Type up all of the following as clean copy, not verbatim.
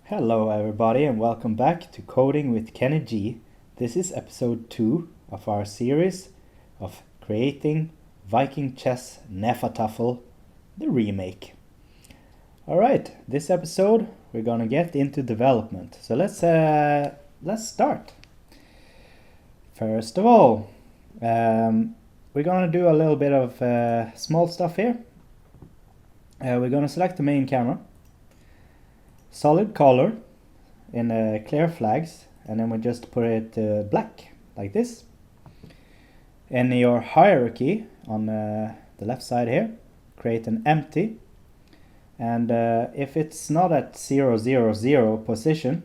Hello everybody and welcome back to Coding with Kenny G. This is episode 2 of our series of creating Viking Chess Hnefatafl, the remake. Alright, this episode we're gonna get into development. So let's start. First of all, we're gonna do a little bit of small stuff here. We're gonna select the main camera. Solid color in clear flags, and then we just put it black like this. In your hierarchy on the left side here, create an empty, and if it's not at 0, 0, 0 position,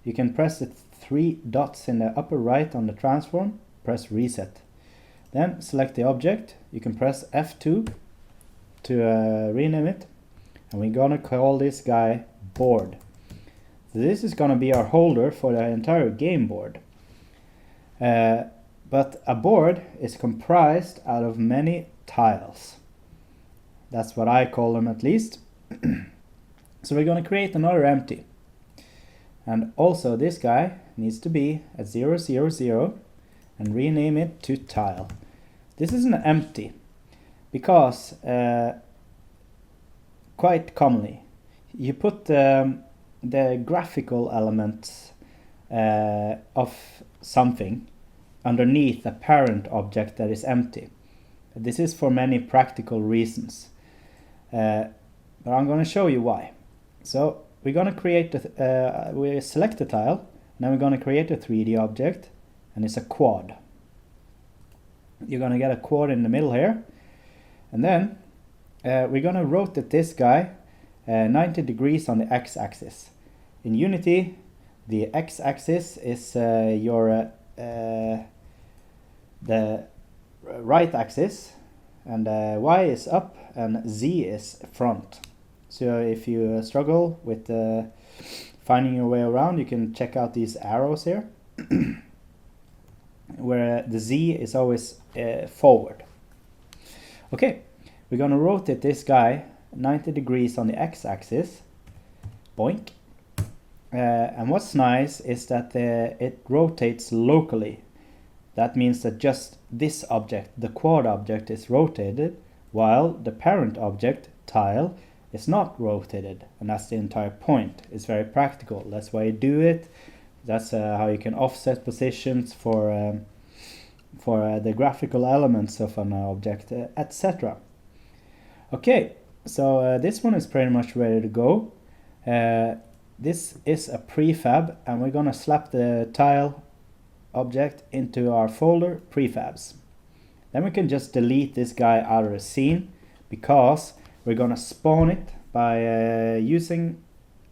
you can press the 3 dots in the upper right on the transform, press reset. Then select the object. You can press F2 to rename it, and we're gonna call this guy board. So this is going to be our holder for the entire game board. But a board is comprised out of many tiles. That's what I call them, at least. So we're going to create another empty. And also this guy needs to be at 0, 0, 0 and rename it to tile. This is an empty because quite commonly you put the graphical elements of something underneath a parent object that is empty. This is for many practical reasons, but I'm going to show you why. So we're going to create we select the tile, now we're going to create a 3D object, and it's a quad. You're going to get a quad in the middle here, and then we're going to rotate this guy 90 degrees on the x-axis. In Unity, the x-axis is the right axis, and y is up and z is front. So if you struggle with finding your way around, you can check out these arrows here, where the z is always forward. Okay, we're going to rotate this guy 90 degrees on the x-axis, boink, and what's nice is that it rotates locally. That means that just this object, the quad object, is rotated, while the parent object, tile, is not rotated, and that's the entire point. It's very practical. That's why you do it. That's how you can offset positions for the graphical elements of an object, etc. Okay. So this one is pretty much ready to go. This is a prefab, and we're gonna slap the tile object into our folder prefabs. Then we can just delete this guy out of the scene, because we're gonna spawn it by using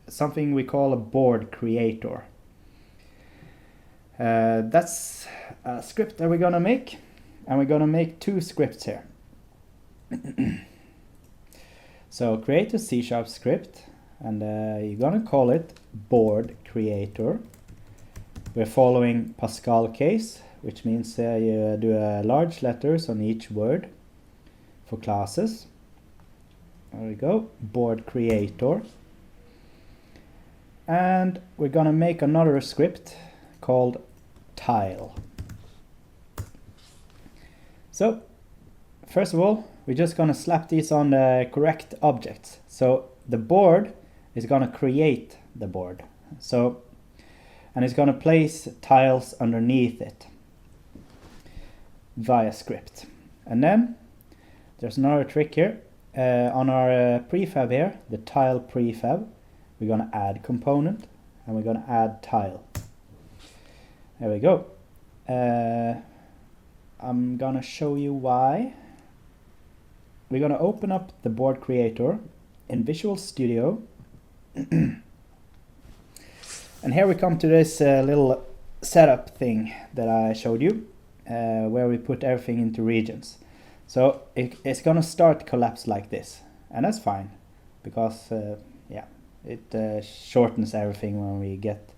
something we call a board creator. That's a script that we're gonna make, and we're gonna make 2 scripts here. So create a C# script, and you're gonna call it board creator. We're following Pascal case, which means you do large letters on each word for classes. There we go, board creator. And we're gonna make another script called tile. So first of all, we're just going to slap these on the correct objects. So the board is going to create the board. So, and it's going to place tiles underneath it via script. And then there's another trick here. On our prefab here, the tile prefab, we're going to add component, and we're going to add tile. There we go. I'm going to show you why. We're going to open up the board creator in Visual Studio. And here we come to this little setup thing that I showed you, where we put everything into regions. So it's going to start collapse like this. And that's fine, because it shortens everything when we get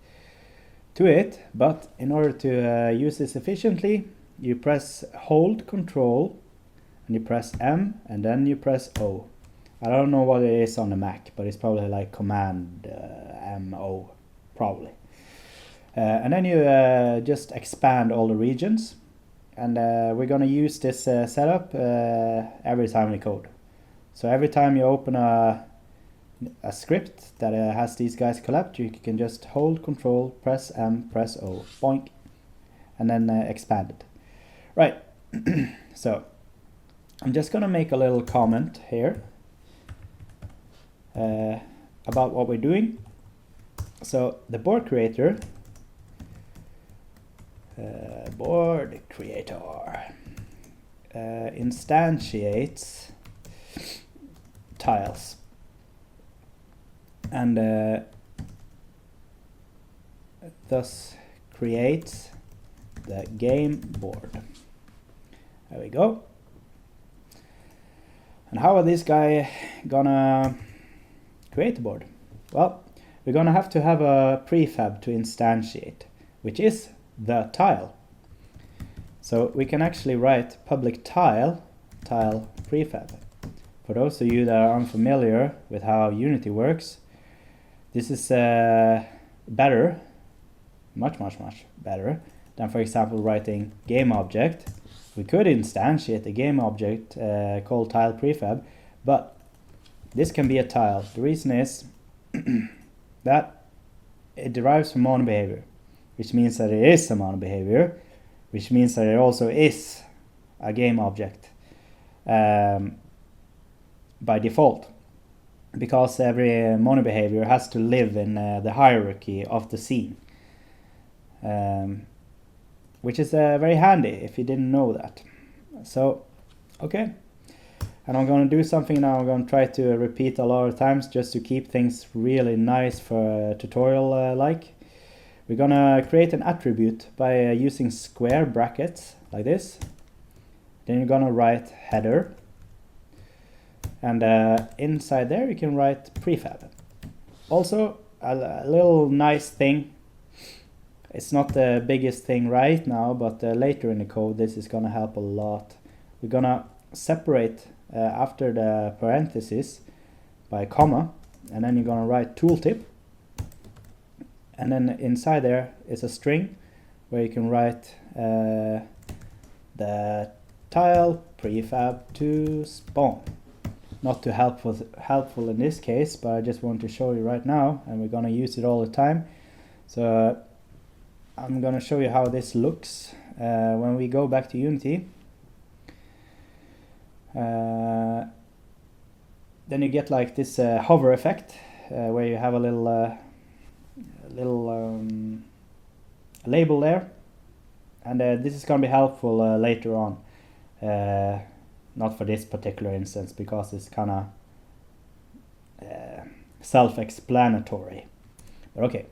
to it. But in order to use this efficiently, you press hold Control, and you press M, and then you press O. I don't know what it is on the Mac, but it's probably like Command MO, probably. And then you just expand all the regions, and we're going to use this setup every time we code. So every time you open a script that has these guys collapsed, you can just hold Control, press M, press O, boink, and then expand it. Right, so I'm just going to make a little comment here about what we're doing. So the board creator instantiates tiles, and thus creates the game board. There we go. And how are this guy gonna create the board? Well, we're gonna have to have a prefab to instantiate, which is the tile. So we can actually write public tile prefab. For those of you that are unfamiliar with how Unity works, this is better, much better than, for example, writing game object. We could instantiate a game object called tile prefab, but this can be a tile. The reason is that it derives from mono behavior, which means that it is a mono behavior, which means that it also is a game object by default, because every mono behavior has to live in the hierarchy of the scene, which is very handy if you didn't know that. So, okay. And I'm going to do something now. I'm going to try to repeat a lot of times just to keep things really nice for a tutorial like. We're going to create an attribute by using square brackets like this. Then you're going to write header. And inside there you can write prefab. Also, a little nice thing. It's not the biggest thing right now, but later in the code this is going to help a lot. We're going to separate after the parentheses by a comma, and then you're going to write tooltip, and then inside there is a string where you can write the tile prefab to spawn. Not too helpful in this case, but I just want to show you right now, and we're going to use it all the time. So I'm going to show you how this looks when we go back to Unity. Then you get like this hover effect where you have a little label there, and this is going to be helpful later on. Not for this particular instance because it's kind of self-explanatory. But okay,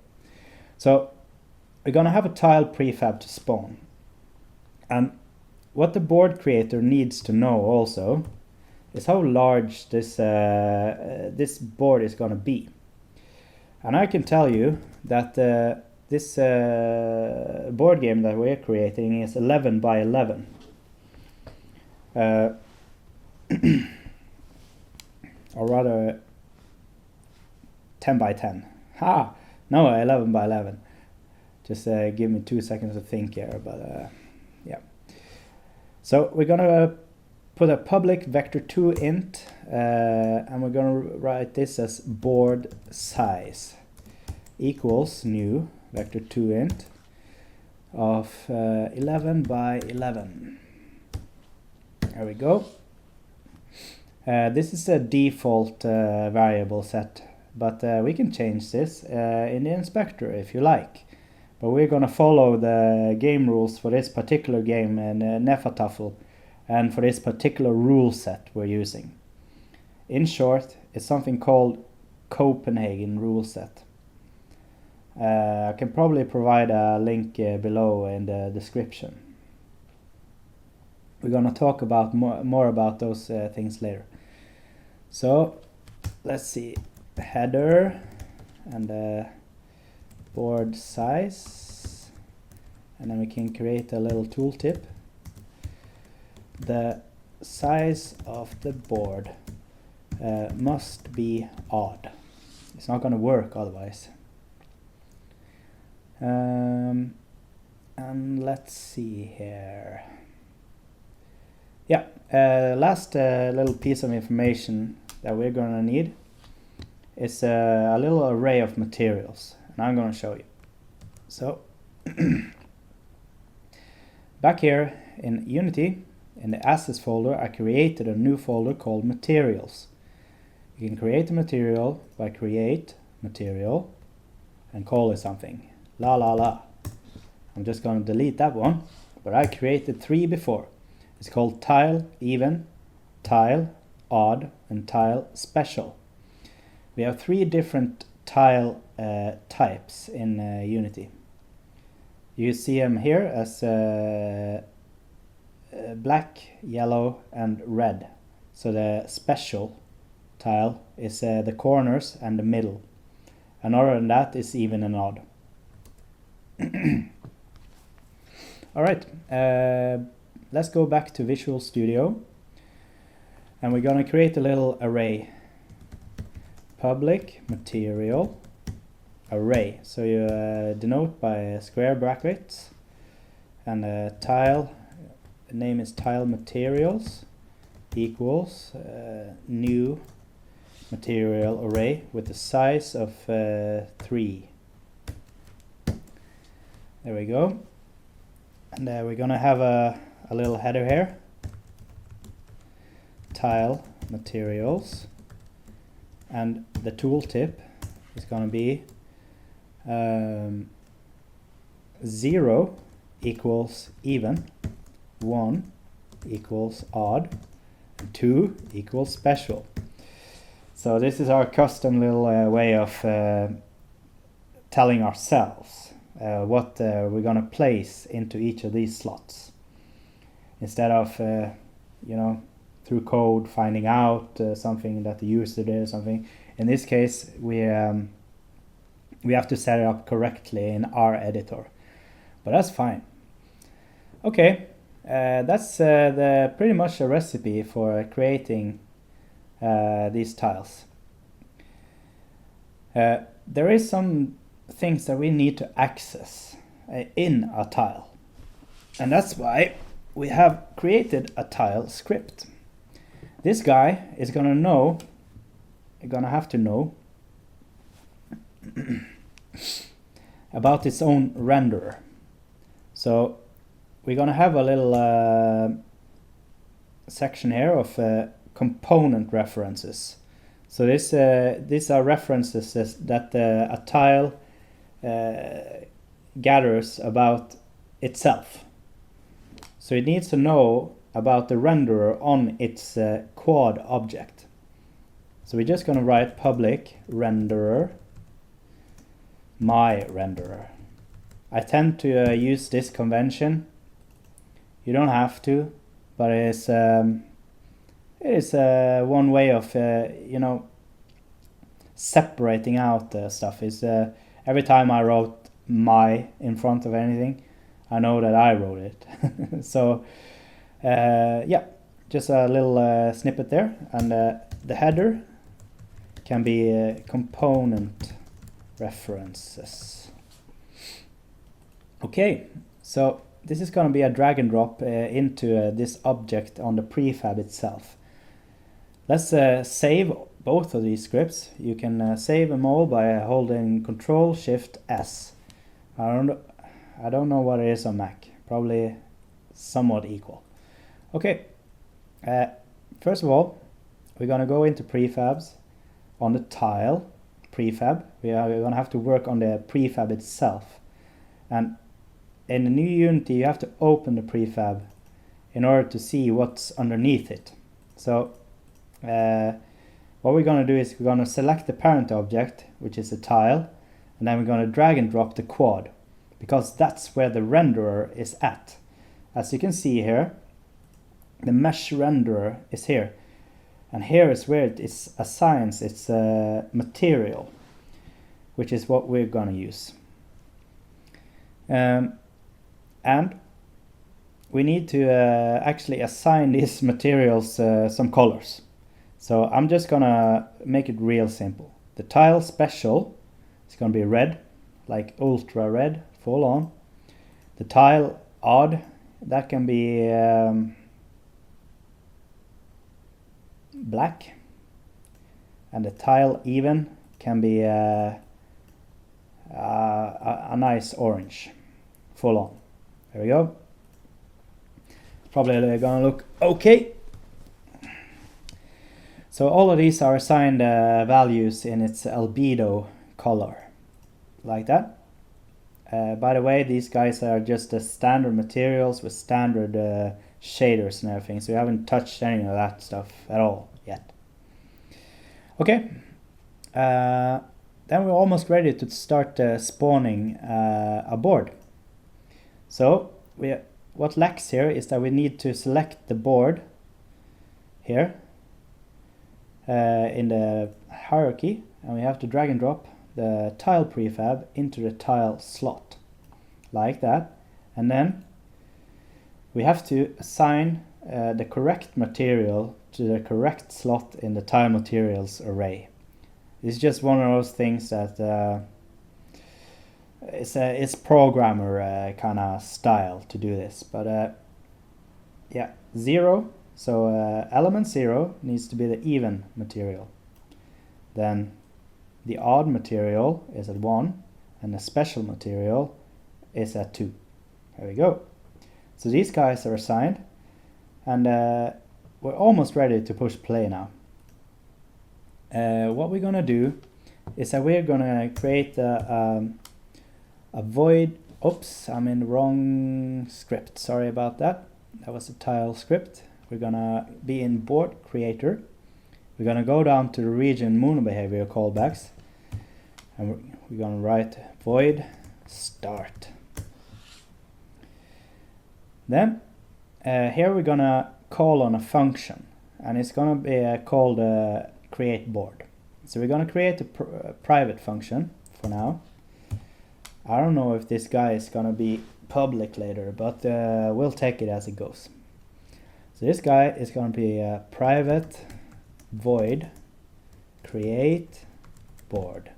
so we're going to have a tile prefab to spawn, and what the board creator needs to know also is how large this this board is going to be. And I can tell you that this board game that we're creating is 11 by 11. Or rather 10 by 10. Ha! No, 11 by 11. Just give me 2 seconds to think here, but yeah. So we're gonna put a public vector2 int, and we're gonna write this as board size equals new vector2 int of 11 by 11. There we go. This is a default variable set, but we can change this in the inspector if you like. But we're going to follow the game rules for this particular game in Hnefatafl, and for this particular rule set we're using. In short, it's something called Copenhagen rule set. I can probably provide a link below in the description. We're going to talk about more about those things later. So let's see, header and board size, and then we can create a little tooltip. The size of the board must be odd. It's not going to work otherwise. And let's see here. Yeah, last little piece of information that we're going to need is a little array of materials, and I'm going to show you. So back here in Unity, in the assets folder, I created a new folder called materials. You can create a material by create material and call it something. La la la. I'm just going to delete that one, but I created 3 before. It's called tile even, tile odd, and tile special. We have 3 different tile types in Unity. You see them here as black, yellow, and red. So the special tile is the corners and the middle. And other than that is even and odd. Alright, let's go back to Visual Studio. And we're going to create a little array. Public material array. So you denote by square brackets. And tile, the name is tile materials equals new material array with the size of 3. There we go. And we're gonna have a little header here. Tile materials, and the tooltip is gonna be 0 equals even, 1 equals odd, and 2 equals special. So this is our custom little way of telling ourselves what we're going to place into each of these slots. Instead of, you know, through code finding out something that the user did or something. In this case, we have to set it up correctly in our editor. But that's fine. Okay, that's pretty much a recipe for creating these tiles. There is some things that we need to access in a tile, and that's why we have created a tile script. This guy is gonna have to know about its own renderer. So we're gonna have a little section here of component references. So these are references that a tile gathers about itself. So it needs to know about the renderer on its quad object. So we're just going to write public renderer my renderer. I tend to use this convention. You don't have to, but it is one way of you know, separating out stuff. Is every time I wrote my in front of anything, I know that I wrote it. So yeah, just a little snippet there, and the header can be component references. Okay, so this is going to be a drag and drop into this object on the prefab itself. Let's save both of these scripts. You can save them all by holding Ctrl-Shift-S. I don't know what it is on Mac. Probably somewhat equal. Okay. First of all, we're going to go into prefabs on the tile prefab. We're going to have to work on the prefab itself. And in the new Unity, you have to open the prefab in order to see what's underneath it. So what we're going to do is we're going to select the parent object, which is a tile, and then we're going to drag and drop the quad, because that's where the renderer is at. As you can see here, the mesh renderer is here, and here is where it assigns its material, which is what we're going to use. And we need to actually assign these materials some colors. So I'm just gonna make it real simple. The tile special is gonna be red, like ultra red, full on. The tile odd, that can be black, and the tile even can be a nice orange, full on. There we go. Probably gonna look okay. So all of these are assigned values in its albedo color, like that. By the way, these guys are just the standard materials with standard shaders and everything, so we haven't touched any of that stuff at all yet. Okay, then we're almost ready to start spawning a board. So what lacks here is that we need to select the board here in the hierarchy, and we have to drag and drop the tile prefab into the tile slot, like that. And then we have to assign the correct material to the correct slot in the tile materials array. It's just one of those things that it's programmer kind of style to do this, but yeah, 0. So element 0 needs to be the even material. Then the odd material is at 1, and the special material is at 2. There we go. So these guys are assigned, and we're almost ready to push play now. What we're gonna do is that we're gonna create a void. Oops, I'm in the wrong script. Sorry about that. That was a tile script. We're gonna be in board creator. We're gonna go down to the region mono behavior callbacks, and we're gonna write void start. Then here we're gonna call on a function, and it's gonna be called create board. So we're gonna create a private function for now. I don't know if this guy is gonna be public later, but we'll take it as it goes. So this guy is going to be a private void create board,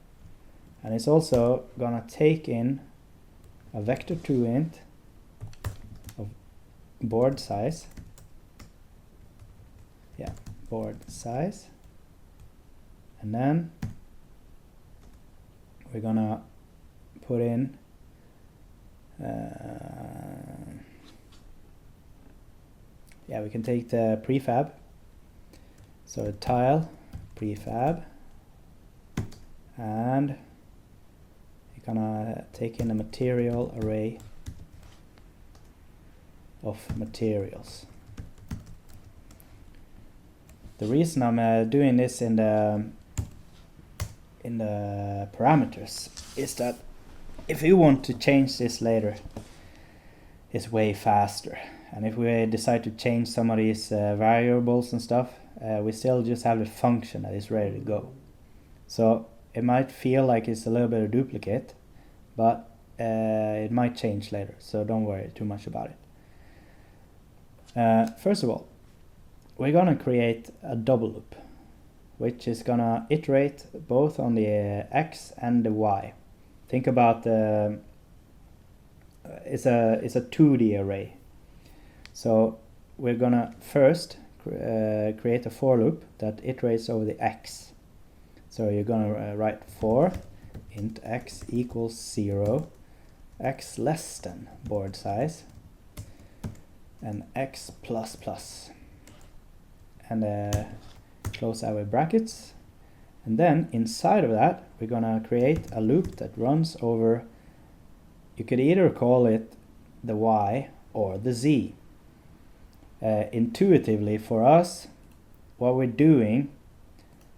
and it's also going to take in a vector2 int of board size. Yeah, board size, and then we're going to put in yeah, we can take the prefab. So tile prefab, and you're gonna take in the material array of materials. The reason I'm doing this in the parameters is that if you want to change this later, it's way faster. And if we decide to change some of these variables and stuff, we still just have the function that is ready to go. So it might feel like it's a little bit of duplicate, but it might change later, so don't worry too much about it. First of all, we're gonna create a double loop, which is gonna iterate both on the x and the y. Think about it's a 2D array. So we're gonna first create a for loop that iterates over the x. So you're gonna write for int x equals 0, x less than board size, and x plus plus, and close that with brackets. And then inside of that, we're gonna create a loop that runs over, you could either call it the y or the z. Intuitively for us, what we're doing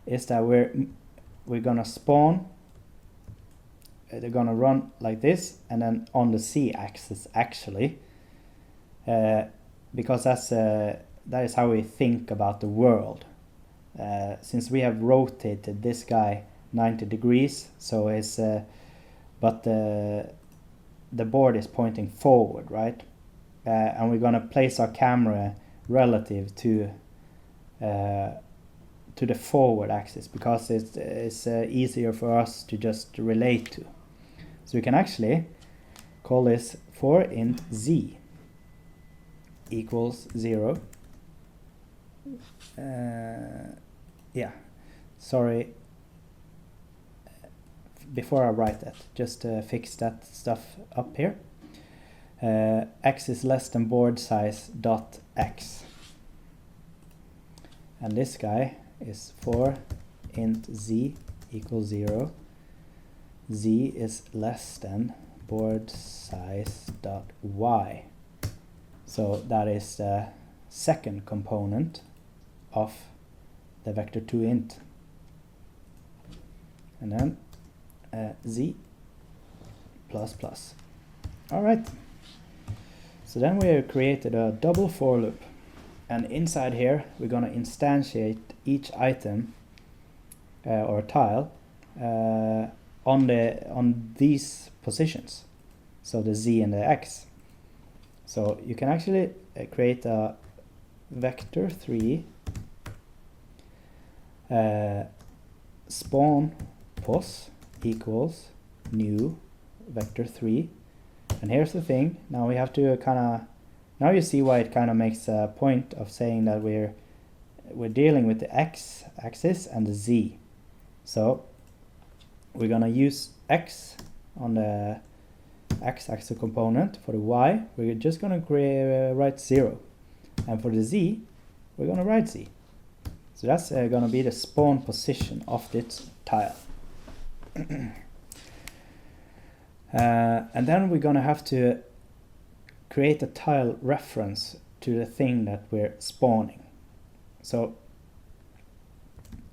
is that we're gonna spawn, they're gonna run like this, and then on the z-axis actually, because that is how we think about the world. Since we have rotated this guy 90 degrees, so it's but the board is pointing forward, right? And we're gonna place our camera relative to the forward axis because it's easier for us to just relate to. So we can actually call this for int z equals 0. Yeah, sorry, before I write that, just fix that stuff up here. X is less than board size dot x, and this guy is for int z equals 0. Z is less than board size dot y. So that is the second component of the vector2 int. And then z plus plus. All right. So then we have created a double for loop, and inside here we're going to instantiate each item or tile on these positions, so the z and the x. So you can actually create a vector3 spawn pos equals new vector3. And here's the thing, now we have to now you see why it kind of makes a point of saying that we're dealing with the x axis and the z. So we're gonna use x on the x-axis component. For the y, we're just gonna write 0, and for the z, we're gonna write z. So that's gonna be the spawn position of this tile. And then we're gonna have to create a tile reference to the thing that we're spawning. So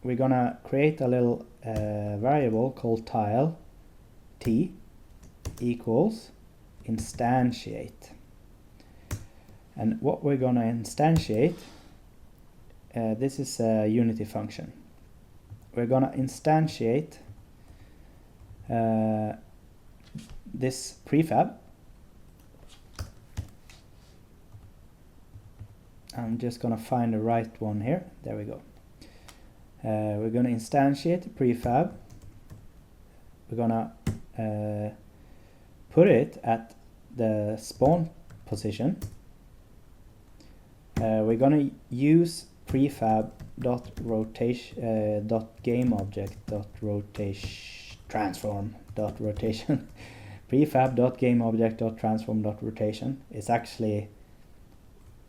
we're gonna create a little variable called tile t equals instantiate. And what we're gonna instantiate, this is a Unity function. We're gonna instantiate this prefab. I'm just gonna find the right one here. There we go. We're gonna instantiate the prefab. We're gonna put it at the spawn position. We're gonna use prefab dot rotation dot game object dot rotation transform dot rotation prefab dot game object dot transform dot rotation. It's actually,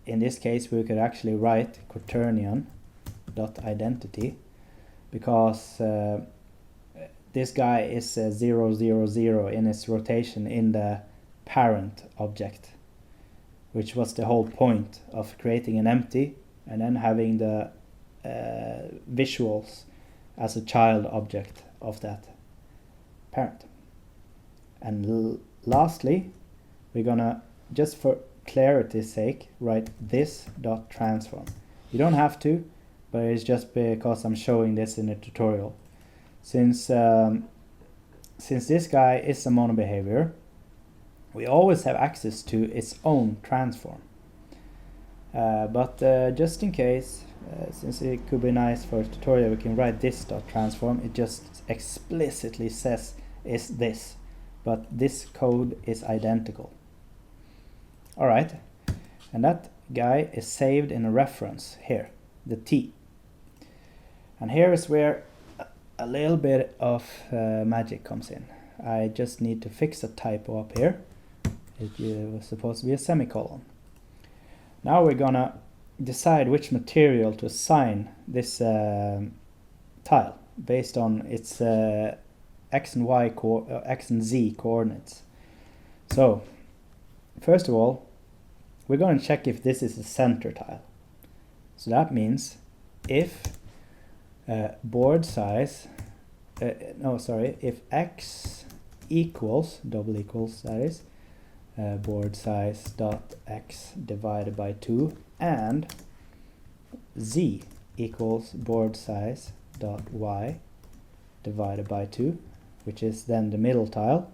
in this case, we could actually write quaternion dot identity, because this guy is 0, 0, 0 in its rotation in the parent object, which was the whole point of creating an empty and then having the visuals as a child object of that parent. And lastly, we're gonna, just for clarity's sake, write this dot transform. You don't have to, but it's just because I'm showing this in the tutorial. Since this guy is a mono behavior, we always have access to its own transform. But just in case, since it could be nice for a tutorial, we can write this dot transform. It just explicitly says is this, but this code is identical. All right, and that guy is saved in a reference here, the T. And here is where a little bit of magic comes in. I just need to fix a typo up here. It was supposed to be a semicolon. Now we're gonna decide which material to assign this tile based on its x and y x and z coordinates. So first of all, we're going to check if this is a center tile. So that means if board size, if x equals, double equals that is, board size dot x divided by 2, and z equals board size dot y divided by 2, which is then the middle tile,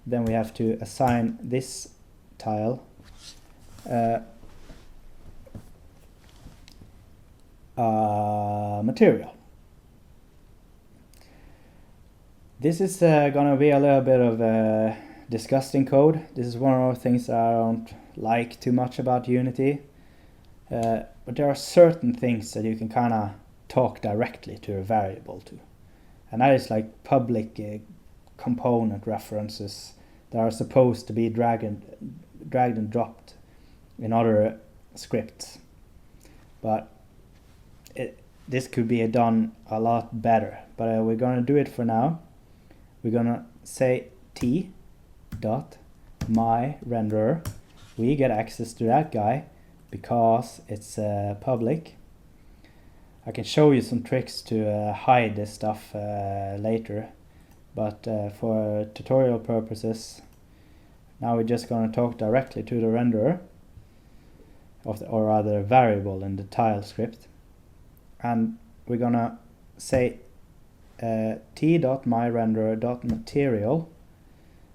then we have to assign this tile material. This is gonna be a little bit of disgusting code. This is one of the things I don't like too much about Unity. But there are certain things that you can kind of talk directly to a variable to. And that is like public component references that are supposed to be dragged and dropped in other scripts. But this could be done a lot better. But we're going to do it for now. We're going to say t.myRenderer. We get access to that guy because it's public. I can show you some tricks to hide this stuff later, but for tutorial purposes, now we're just going to talk directly to the renderer, or rather variable in the tile script, and we're going to say t.myRenderer.material.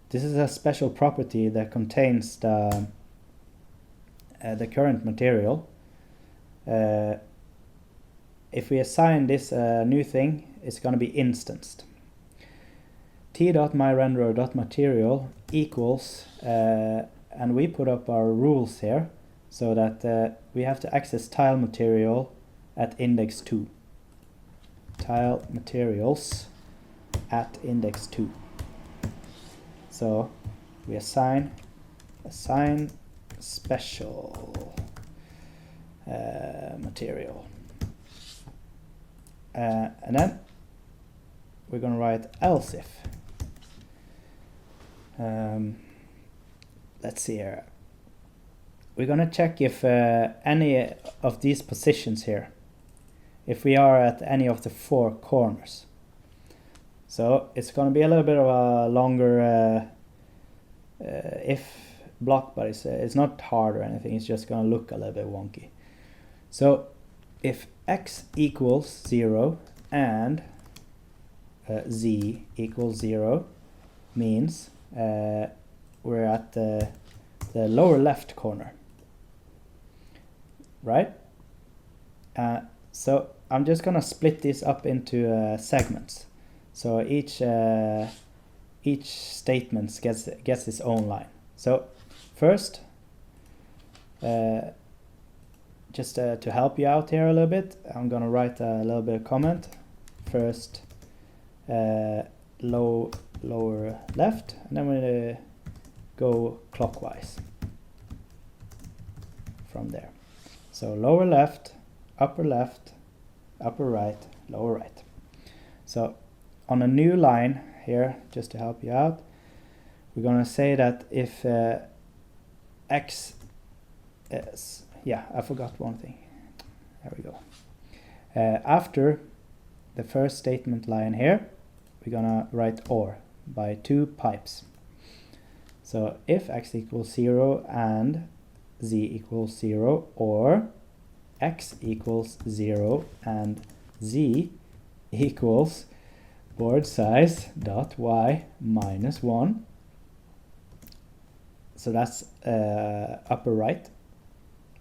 This is a special property that contains the current material. If we assign this new thing, it's going to be instanced. t.myRenderer.material equals, and we put up our rules here so that we have to access tile material at index 2. Tile materials at index 2. So we assign special material. And then we're going to write else if. Let's see here. We're going to check if any of these positions here, if we are at any of the 4 corners. So it's going to be a little bit of a longer if block, but it's not hard or anything. It's just going to look a little bit wonky. So if x equals 0 and z equals 0 means we're at the lower left corner, right? So I'm just gonna split this up into segments. So each statement gets its own line. So first, just to help you out here a little bit, I'm gonna write a little bit of comment. First, lower left, and then we're gonna go clockwise from there. So lower left, upper right, lower right. So on a new line here, just to help you out, we're gonna say that if x is, I forgot one thing. There we go. After the first statement line here, we're gonna write OR by 2 pipes. So if x equals 0 and z equals 0, or x equals 0 and z equals board size dot y minus 1. So that's upper right.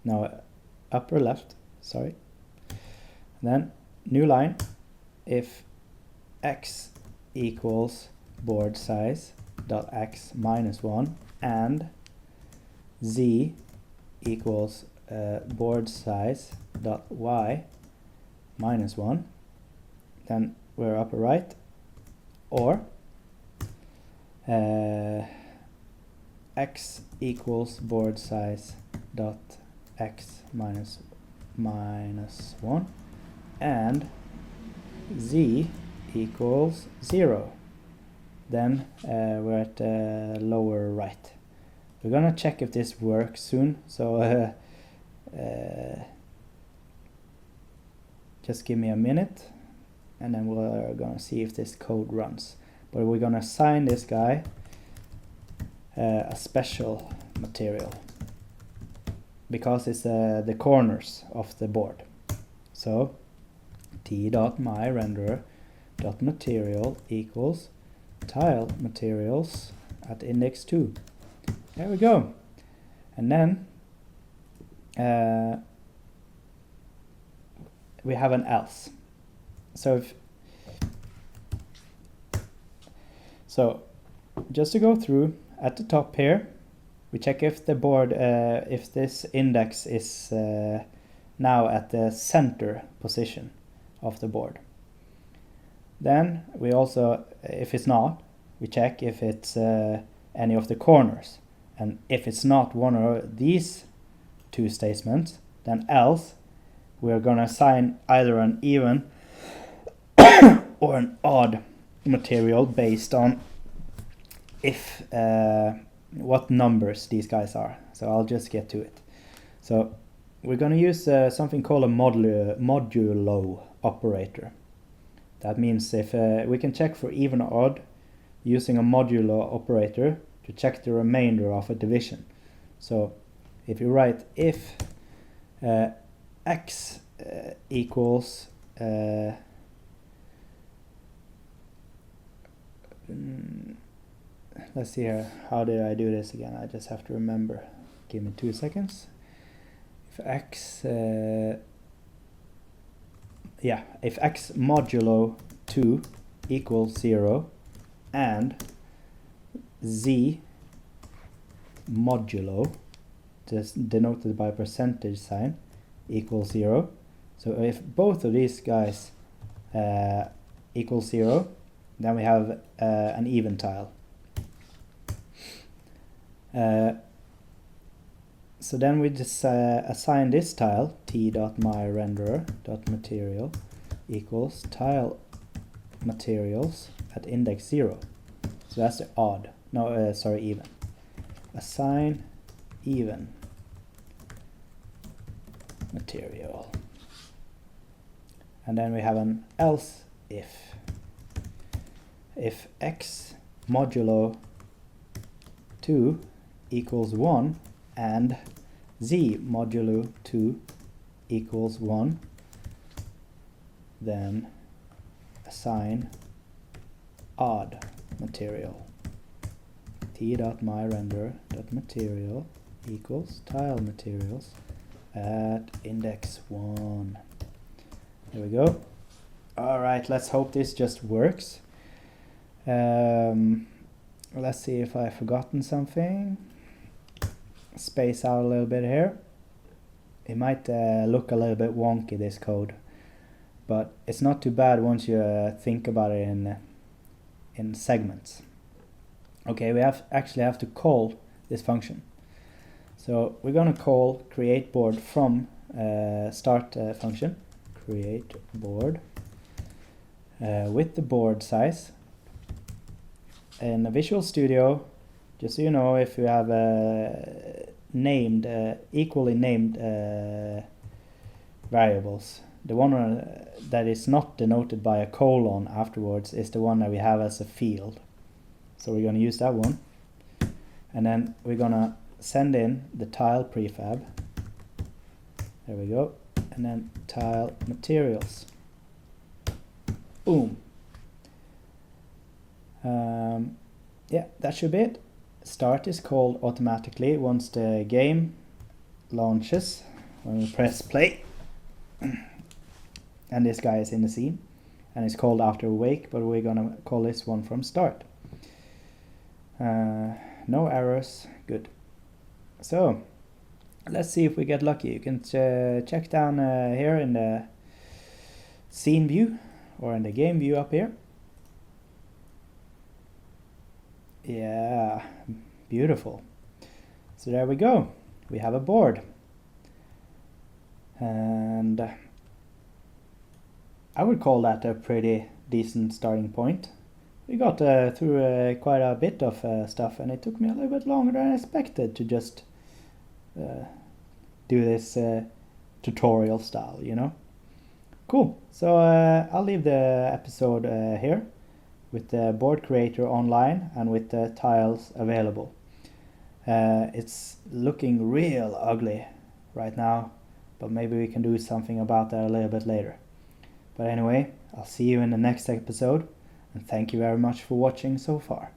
No, upper left, sorry. And then new line, if x equals board size dot x minus 1 and z equals board size dot y minus 1, then we're upper right, or x equals board size dot x minus 1 and z equals 0, then we're at lower right. We're gonna check if this works soon, so just give me a minute and then we're gonna see if this code runs. But we're gonna assign this guy a special material because it's the corners of the board. So t.myRenderer.material equals tile materials at index 2. There we go. And then we have an else. So So just to go through, at the top here, we check if the board, if this index is now at the center position of the board. Then we also, if it's not, we check if it's any of the corners. And if it's not one of these two statements, then else we're going to assign either an even or an odd material based on if what numbers these guys are. So I'll just get to it. So we're going to use something called a modulo operator. That means if we can check for even or odd using a modulo operator to check the remainder of a division. So if you write if x equals let's see here, how did I do this again? I just have to remember. Give me 2 seconds. If x if x modulo 2 equals 0 and z modulo, just denoted by percentage sign, equals 0. So if both of these guys equal 0, then we have an even tile. So then we just assign this tile t.myRenderer.material equals tile materials at index 0. So that's the odd. No, sorry, even. Assign even material. And then we have an else if. If x modulo 2 equals 1 and z modulo 2 equals 1, then assign odd material. t.myRenderer.material equals tile materials at index 1. There we go. Alright, let's hope this just works. Let's see if I've forgotten something. Space out a little bit here. It might look a little bit wonky, this code, but it's not too bad once you think about it in segments. Okay, we actually have to call this function. So we're going to call create board from start function, create board with the board size. In Visual Studio, just so you know, if you have named equally named variables, the one that is not denoted by a colon afterwards is the one that we have as a field. So we're going to use that one, and then we're going to send in the tile prefab. There we go, and then tile materials. Boom. Yeah, that should be it. Start is called automatically once the game launches, when we press play. And this guy is in the scene, and it's called after wake, but we're gonna call this one from start. No errors, good. So let's see if we get lucky. You can check down here in the scene view or in the game view up here. Yeah, beautiful. So there we go. We have a board. And I would call that a pretty decent starting point. We got through quite a bit of stuff, and it took me a little bit longer than I expected to just do this tutorial style, you know. Cool. So I'll leave the episode here with the board creator online and with the tiles available. It's looking real ugly right now, but maybe we can do something about that a little bit later. But anyway, I'll see you in the next episode, and thank you very much for watching so far.